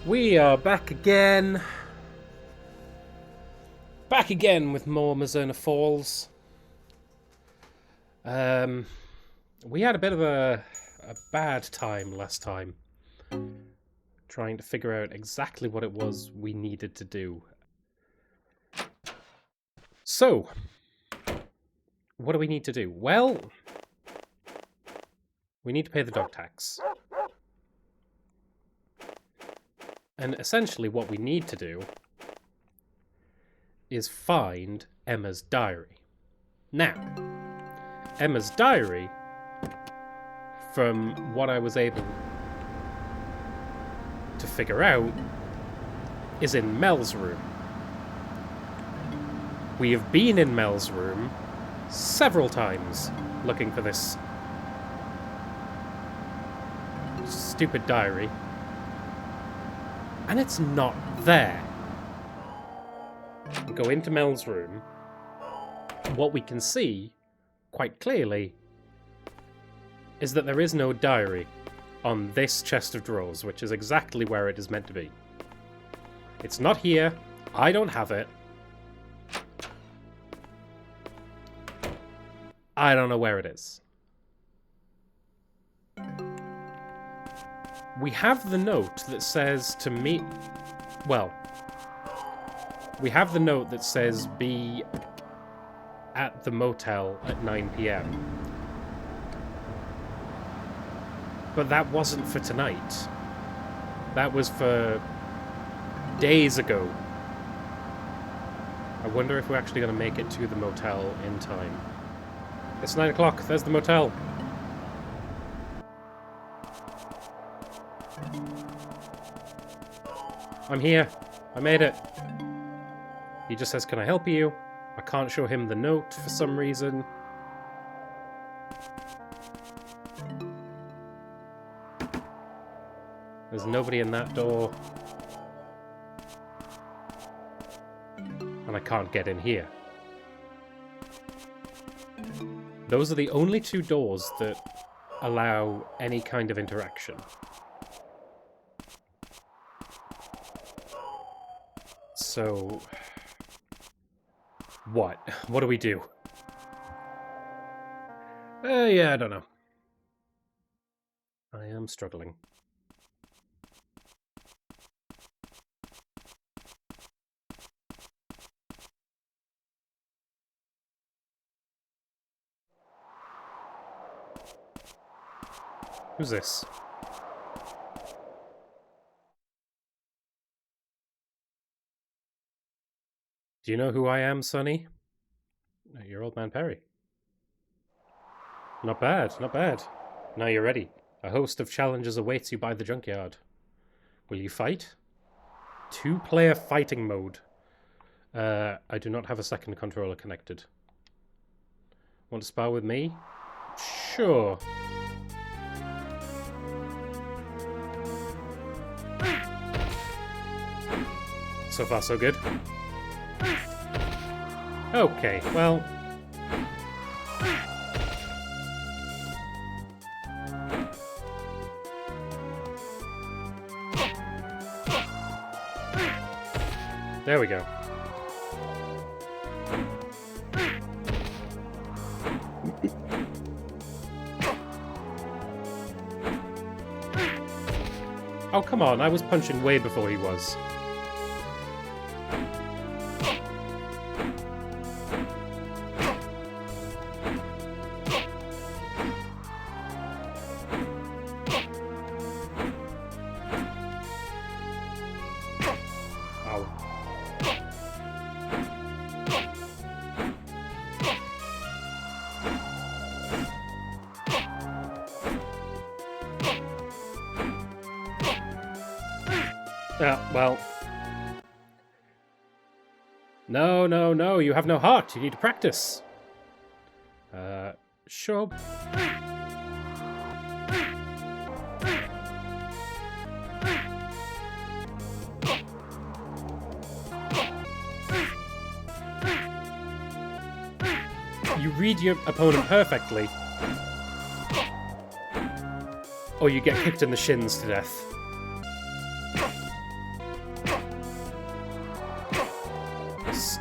We are back again. Back again with more Mizzurna Falls. We had a bit of a bad time last time, trying to figure out exactly what it was we needed to do. So, what do we need to do? Well, we need to pay the dog tax. And essentially what we need to do is find Emma's diary. Now, Emma's diary, from what I was able to figure out, is in Mel's room. We have been in Mel's room several times looking for this stupid diary, and it's not there. We go into Mel's room. What we can see quite clearly is that there is no diary on this chest of drawers, which is exactly where it is meant to be. It's not here. I don't have it. I don't know where it is. We have the note that says to meet... Well, we have the note that says be at the motel at 9 PM. But that wasn't for tonight. That was for days ago. I wonder if we're actually going to make it to the motel in time. It's 9 o'clock. There's the motel. I'm here. I made it. He just says, "Can I help you?" I can't show him the note for some reason. There's nobody in that door. And I can't get in here. Those are the only two doors that allow any kind of interaction. So... What? What do we do? Yeah, I don't know. I am struggling. Who's this? Do you know who I am, Sonny? You're Old Man Perry. Not bad, not bad. Now you're ready. A host of challenges awaits you by the junkyard. Will you fight? 2-player fighting mode. I do not have a second controller connected. Want to spar with me? Sure. So far, so good. Okay, well... There we go. Oh, come on, I was punching way before he was. Well... No, you have no heart. You need to practice. Sure. You read your opponent perfectly, or you get kicked in the shins to death.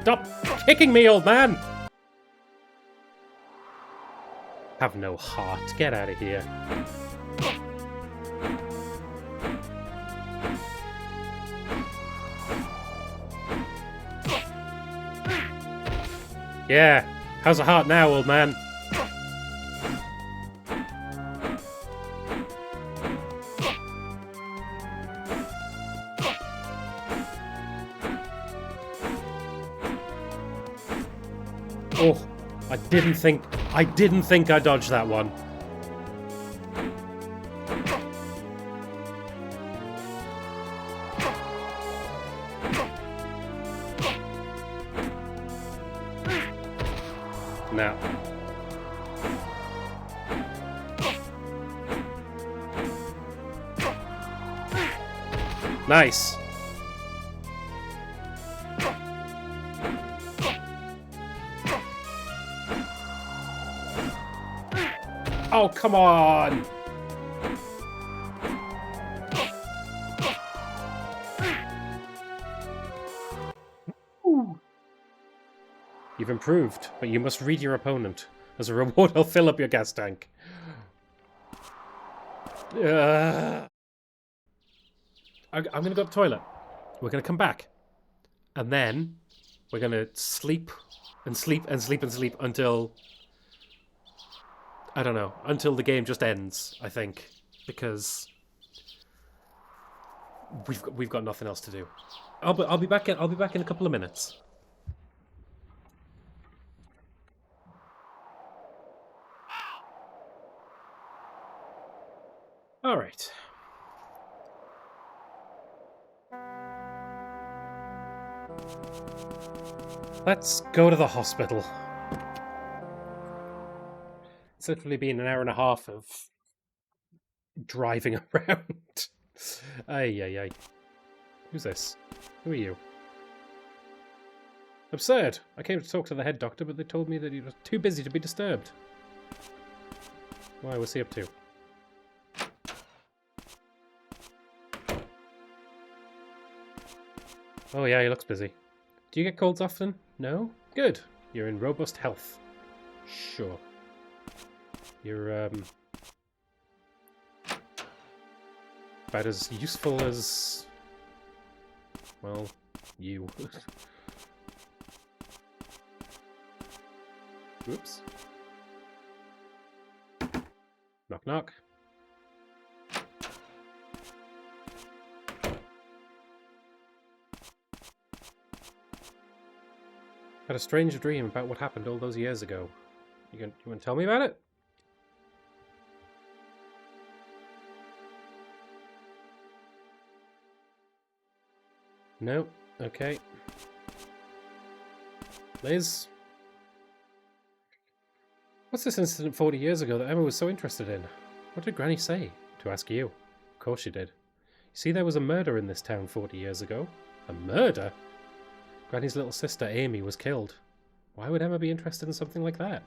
Stop kicking me, old man! Have no heart. Get out of here. Yeah. How's a heart now, old man? Oh, I didn't think I dodged that one. Now. Nice. Oh, come on! Ooh. You've improved, but you must read your opponent. As a reward, I'll fill up your gas tank. I'm going to go to the toilet. We're going to come back. And then we're going to sleep and sleep and sleep and sleep until... I don't know. Until the game just ends, I think. Because we've got nothing else to do. I'll be back in a couple of minutes. All right. Let's go to the hospital. It's literally been an hour and a half of driving around. Ay. Who's this? Who are you? Absurd. I came to talk to the head doctor, but they told me that he was too busy to be disturbed. Why, what's he up to? Oh yeah, he looks busy. Do you get colds often? No? Good. You're in robust health. Sure. You're, about as useful as... well, you. Oops. Knock knock. Had a strange dream about what happened all those years ago. You want to tell me about it? No? Okay. Liz? What's this incident 40 years ago that Emma was so interested in? What did Granny say? To ask you. Of course she did. You see, there was a murder in this town 40 years ago. A murder? Granny's little sister, Amy, was killed. Why would Emma be interested in something like that?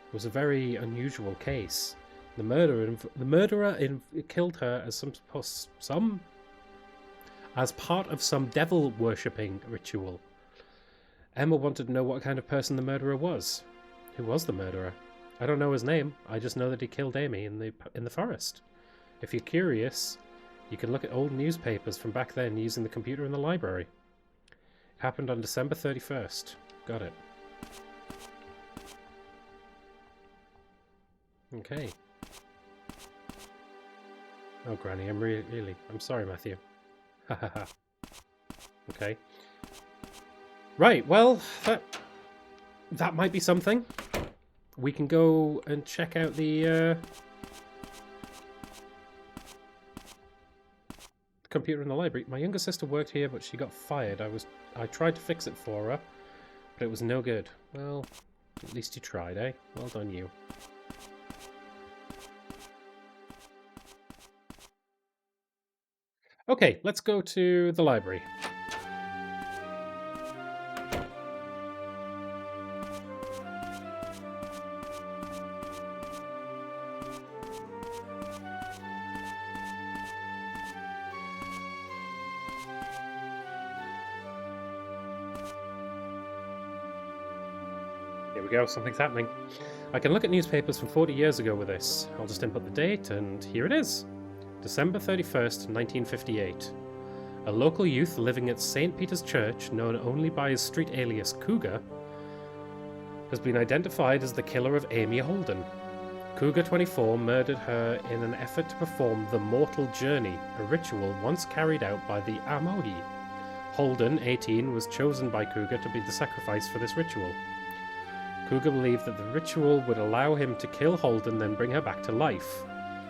It was a very unusual case. The murderer killed her as as part of some devil-worshipping ritual. Emma wanted to know what kind of person the murderer was. Who was the murderer? I don't know his name. I just know that he killed Amy in the forest. If you're curious, you can look at old newspapers from back then using the computer in the library. It happened on December 31st. Got it. Okay. Oh, Granny, I'm sorry, Matthew. Ha ha ha. Okay. Right, well, that might be something. We can go and check out the computer in the library. My younger sister worked here, but she got fired. I tried to fix it for her, but it was no good. Well, at least you tried, eh? Well done, you. Okay, let's go to the library. we go, something's happening. I can look at newspapers from 40 years ago with this. I'll just input the date, and here it is. December 31st, 1958. A local youth living at St. Peter's Church, known only by his street alias Cougar, has been identified as the killer of Amy Holden. Cougar 24 murdered her in an effort to perform the Mortal Journey, a ritual once carried out by the Amohi. Holden, 18, was chosen by Cougar to be the sacrifice for this ritual. Cougar believed that the ritual would allow him to kill Holden, then bring her back to life.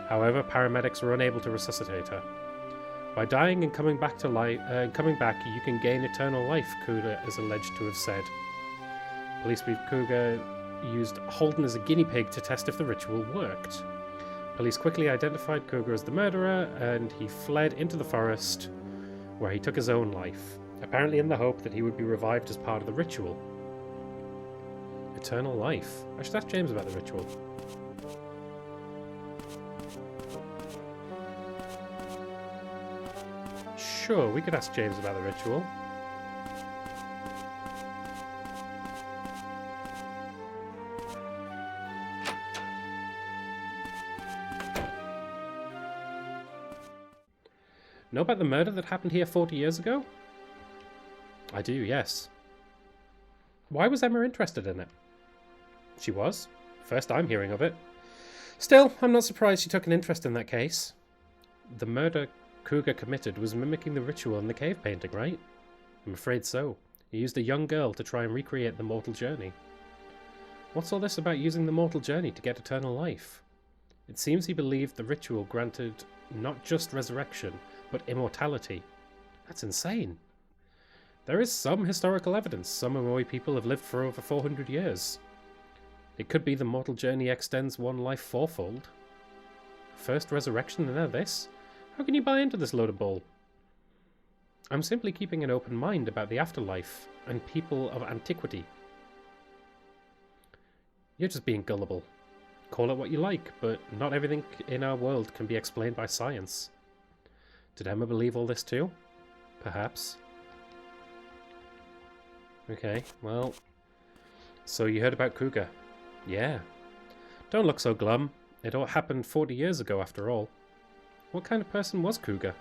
However, paramedics were unable to resuscitate her. By dying and coming back, you can gain eternal life, Cougar is alleged to have said. Police believe Cougar used Holden as a guinea pig to test if the ritual worked. Police quickly identified Cougar as the murderer, and he fled into the forest, where he took his own life, apparently in the hope that he would be revived as part of the ritual. Eternal life. I should ask James about the ritual. Sure, we could ask James about the ritual. Know about the murder that happened here 40 years ago? I do, yes. Why was Emma interested in it? She was. First I'm hearing of it. Still, I'm not surprised she took an interest in that case. The murder Cougar committed was mimicking the ritual in the cave painting, right? I'm afraid so. He used a young girl to try and recreate the mortal journey. What's all this about using the mortal journey to get eternal life? It seems he believed the ritual granted not just resurrection, but immortality. That's insane. There is some historical evidence some Amoy people have lived for over 400 years. It could be the mortal journey extends one life fourfold. First resurrection and now this? How can you buy into this load of bull? I'm simply keeping an open mind about the afterlife and people of antiquity. You're just being gullible. Call it what you like, but not everything in our world can be explained by science. Did Emma believe all this too? Perhaps. Okay, well... So you heard about Cougar? Yeah. Don't look so glum. It all happened 40 years ago after all. What kind of person was Cougar?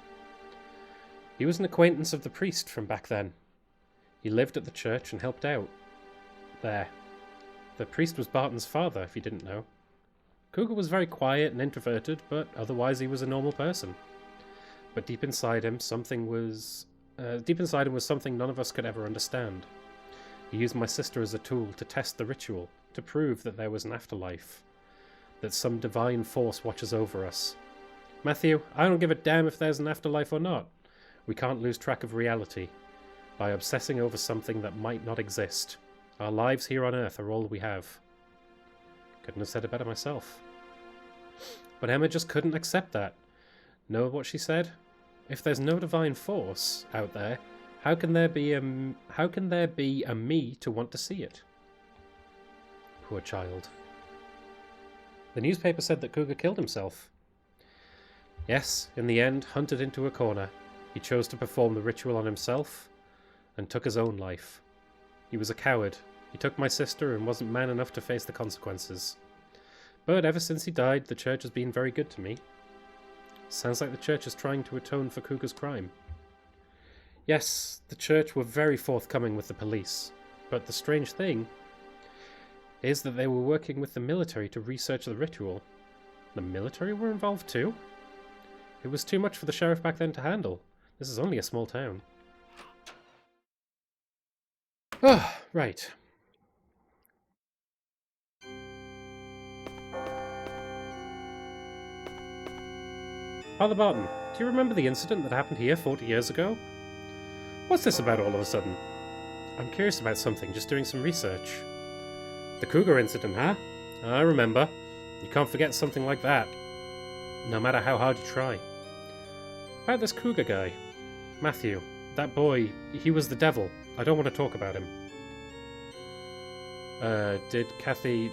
He was an acquaintance of the priest from back then. He lived at the church and helped out. There. The priest was Barton's father, if you didn't know. Cougar was very quiet and introverted, but otherwise he was a normal person. But deep inside him was something none of us could ever understand. He used my sister as a tool to test the ritual, to prove that there was an afterlife, that some divine force watches over us. Matthew, I don't give a damn if there's an afterlife or not. We can't lose track of reality by obsessing over something that might not exist. Our lives here on Earth are all we have. Couldn't have said it better myself. But Emma just couldn't accept that. Know what she said? If there's no divine force out there, how can there be a me to want to see it? Poor child. The newspaper said that Cougar killed himself. Yes, in the end, hunted into a corner, he chose to perform the ritual on himself and took his own life. He was a coward. He took my sister and wasn't man enough to face the consequences. But ever since he died, the church has been very good to me. Sounds like the church is trying to atone for Cougar's crime. Yes, the church were very forthcoming with the police, but the strange thing is that they were working with the military to research the ritual. The military were involved too? It was too much for the sheriff back then to handle. This is only a small town. Ah, right. Father Barton, do you remember the incident that happened here 40 years ago? What's this about all of a sudden? I'm curious about something, just doing some research. The Cougar incident, huh? I remember. You can't forget something like that, no matter how hard you try. About this Cougar guy. Matthew, that boy, he was the devil. I don't want to talk about him. Did Kathy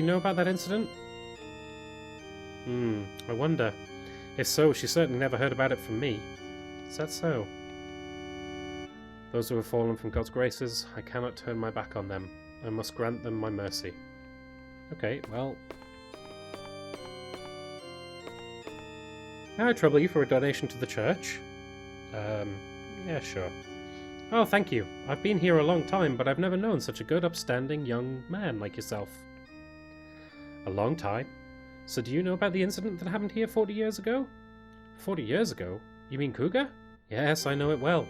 know about that incident? I wonder. If so, she certainly never heard about it from me. Is that so? Those who have fallen from God's graces, I cannot turn my back on them. I must grant them my mercy. Okay, well... May I trouble you for a donation to the church? Yeah, sure. Oh, thank you. I've been here a long time, but I've never known such a good, upstanding young man like yourself. A long time? So do you know about the incident that happened here 40 years ago? 40 years ago? You mean Cougar? Yes, I know it well.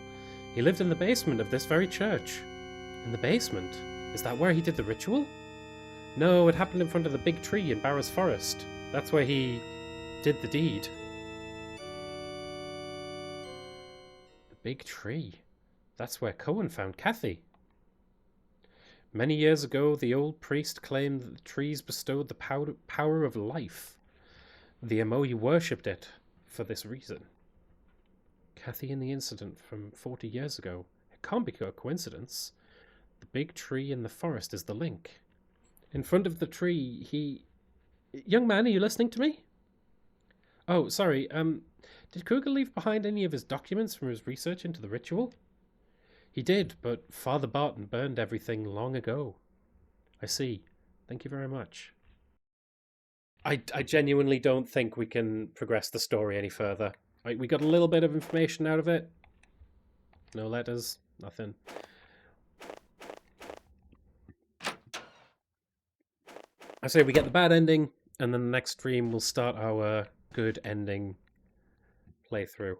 He lived in the basement of this very church. In the basement? Is that where he did the ritual? No, it happened in front of the big tree in Barrow's Forest. That's where he did the deed. The big tree? That's where Cohen found Kathy. Many years ago, the old priest claimed that the trees bestowed the power of life. The Amoy worshipped it for this reason. Kathy and the incident from 40 years ago. It can't be a coincidence. The big tree in the forest is the link. In front of the tree, he... Young man, are you listening to me? Oh, sorry, did Kruger leave behind any of his documents from his research into the ritual? He did, but Father Barton burned everything long ago. I see. Thank you very much. I genuinely don't think we can progress the story any further. We got a little bit of information out of it. No letters, nothing. I say we get the bad ending, and then the next stream we'll start our good ending playthrough.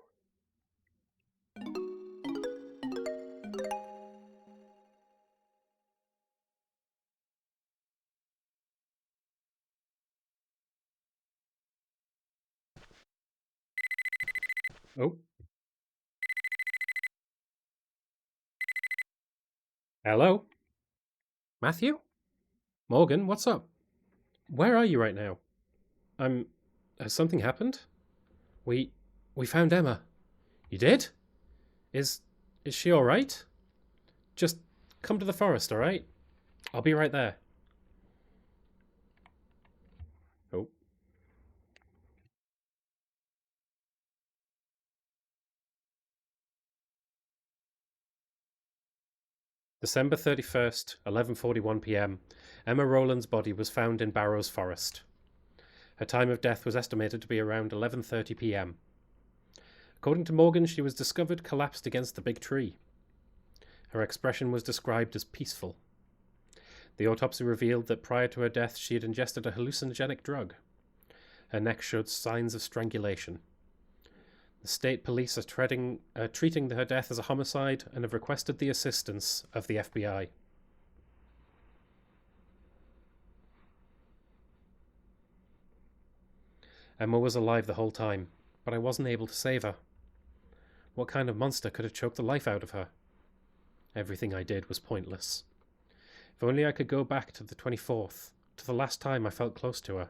Oh. Hello? Matthew? Morgan, what's up? Where are you right now? Has something happened? We found Emma. You did? Is she alright? Just come to the forest, alright? I'll be right there. Oh. December 31st, 11:41 p.m. Emma Rowland's body was found in Barrow's Forest. Her time of death was estimated to be around 11:30 p.m. According to Morgan, she was discovered collapsed against the big tree. Her expression was described as peaceful. The autopsy revealed that prior to her death, she had ingested a hallucinogenic drug. Her neck showed signs of strangulation. The state police are treating her death as a homicide and have requested the assistance of the FBI. Emma was alive the whole time, but I wasn't able to save her. What kind of monster could have choked the life out of her? Everything I did was pointless. If only I could go back to the 24th, to the last time I felt close to her.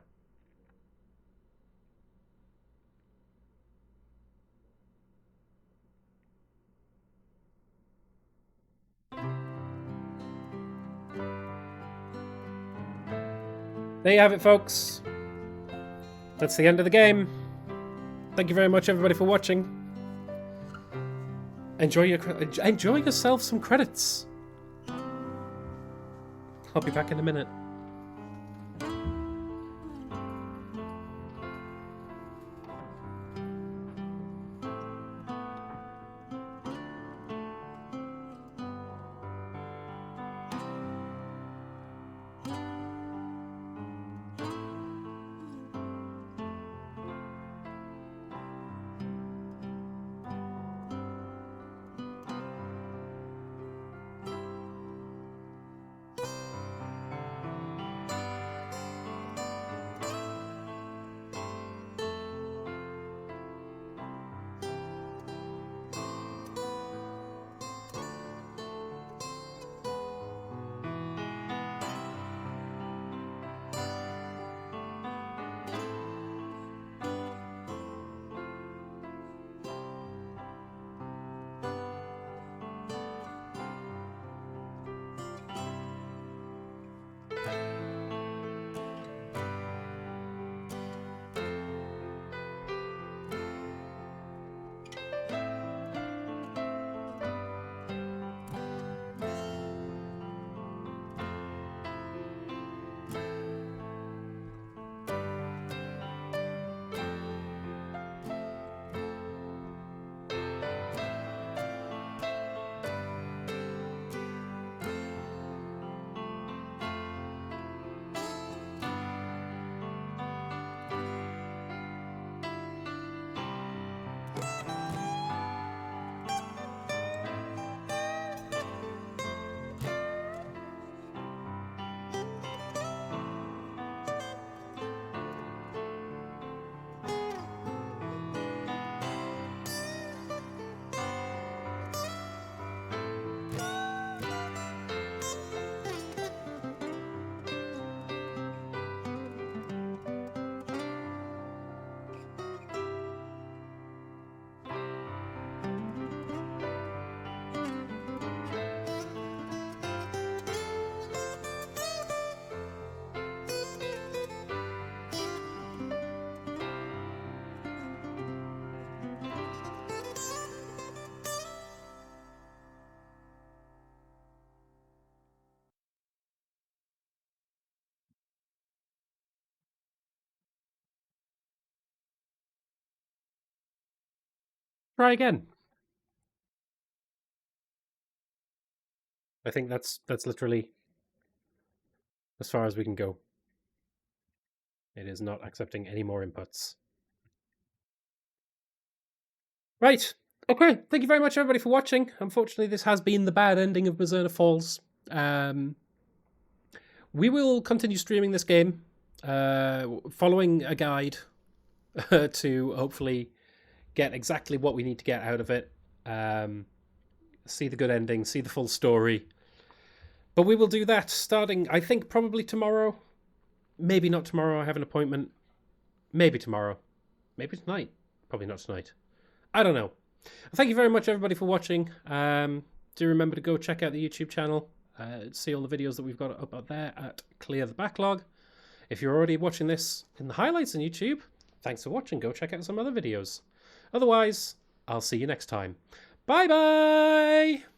There you have it, folks. That's the end of the game. Thank you very much, everybody, for watching. Enjoy yourself some credits. I'll be back in a minute. Try again. I think that's literally as far as we can go. It is not accepting any more inputs. Right. Okay. Thank you very much, everybody, for watching. Unfortunately, this has been the bad ending of Mizzurna Falls. We will continue streaming this game, following a guide to hopefully get exactly what we need to get out of it. See the good ending, see the full story. But we will do that starting, I think, probably tomorrow. Maybe not tomorrow. I have an appointment. Maybe tomorrow. Maybe tonight. Probably not tonight. I don't know. Thank you very much, everybody, for watching. Do remember to go check out the YouTube channel. See all the videos that we've got up there at Clear the Backlog. If you're already watching this in the highlights on YouTube, thanks for watching. Go check out some other videos. Otherwise, I'll see you next time. Bye-bye!